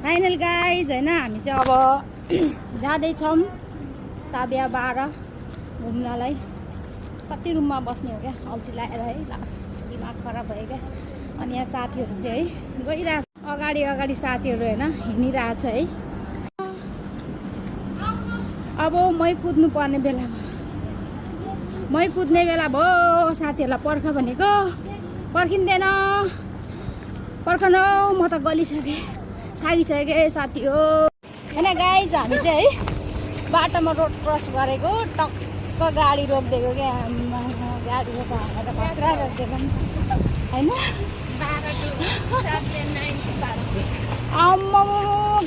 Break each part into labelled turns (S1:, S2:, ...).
S1: Final guys होइन हामी चाहिँ अब जाँदैछौँ साबिया 12 घुम्नलाई। कति रुममा बस्ने हो क्या, अल्छी लागेर है, लास्ट दिमाग खराब भयो क्या। अनि यहाँ साथीहरू चाहिँ है गइरहेछ, अगाडि अगाडि साथीहरू होइन हिँडिरहेछ है। अब मै कुद्नु पर्ने बेला, मै कुद्ने बेला भयो। साथीहरूलाई पर्ख भनेको पर्खिँदैन, पर्खनु म त गलिसकेँ, थाकिसकेँ साथी हो होइन। गाइज हामी चाहिँ है बाटोमा रोड क्रस गरेको, टक्क गाडी रोकिदिएको क्या। गाडीको त हामीलाई त खतरा रोकिदिएको होइन। आम्मा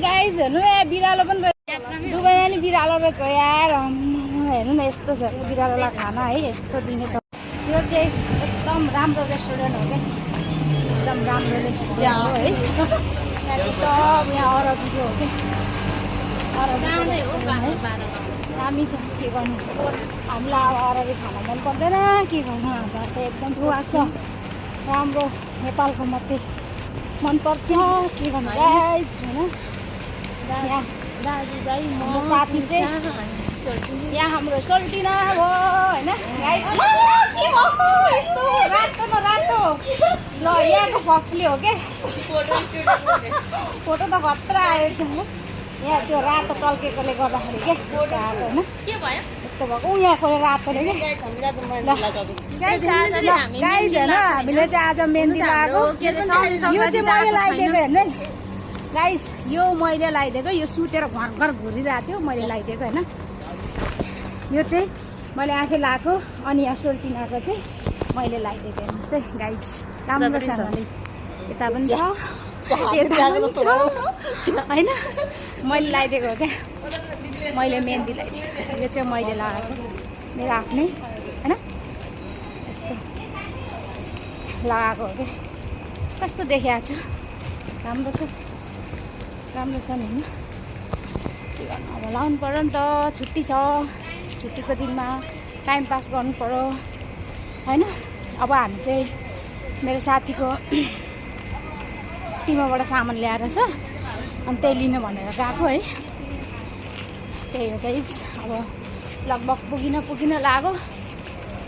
S1: गाइज हेर्नु ए बिरालो पनि रहेछ, दुबईमा नि बिरालो रहेछ यार। हेर्नु न यस्तो छ बिरालोलाई खाना है, यस्तो दिनेछ। यो चाहिँ एकदम राम्रो रेस्टुरेन्ट हो क्या, एकदम राम्रो रेस्टुरेन्ट हो है। सब यहाँ अरबीको हो क्या, अरबी हो दामी छ। के गर्नु, हामीलाई अब अरबी खाना मन पर्दैन, के गर्नु। हामीलाई त एकदम खुवाएको छ, राम्रो नेपालको मात्रै मनपर्छ, के गर्नु गाइज होइन। यहाँ दाजुभाइ हाम्रो साथी चाहिँ यहाँ हाम्रो सोल्टिना हो होइन। यस्तो रातो न रातो ल यहाँको फक्सले हो क्या, फोटो त खतरा आयो एकदम। यहाँ त्यो रातो टल्केकोले गर्दाखेरि क्या यस्तो आएको होइन, यस्तो भएको यहाँको रातोले क्या। गाइज होइन हामीले चाहिँ आज मेहन्दी लगाएको, यो चाहिँ मैले लगाइदिएको हेर्नु है गाइज। यो मैले लगाइदिएको, यो सुतेर घर घर घुरिरहेको थियो, मैले लगाइदिएको होइन। यो चाहिँ मैले आफै लगाएको, अनि यहाँ सोल्टिनाको चाहिँ मैले लगाइदिएको हेर्नुहोस् है गाइज, राम्रोसँगले। यता पनि छ यता पनि छ होइन, मैले लगाइदिएको हो क्या। मैले मेहन्दी लगाइदिएको, यो चाहिँ मैले लगाएको मेरो आफ्नै होइन, यस्तो लगाएको हो क्या। कस्तो देखिएको छ, राम्रो छ, राम्रो छ नि होइन। के गर्नु अब लाउनु पऱ्यो नि त, छुट्टी छ, छुट्टीको दिनमा टाइम पास गर्नु पऱ्यो होइन। अब हामी चाहिँ मेरो साथीको टिमाबाट सामान ल्याएर छ, अनि त्यही लिनु भनेर गएको है। त्यही हो गाइज, अब लगभग पुगिन लाग्यो,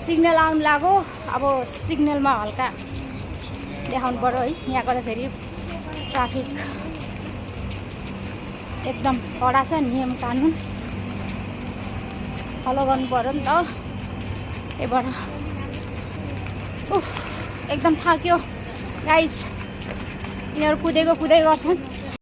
S1: सिग्नल आउनु लाग्यो। अब सिग्नलमा हल्का देखाउनु पऱ्यो है, यहाँको त फेरि ट्राफिक एकदम कडा छ, नियम कानुन फलो गर्नु पऱ्यो नि त। त्यहीबाट एकदम थाक्यो गाइज, यिनीहरू कुदेको गर्छन्।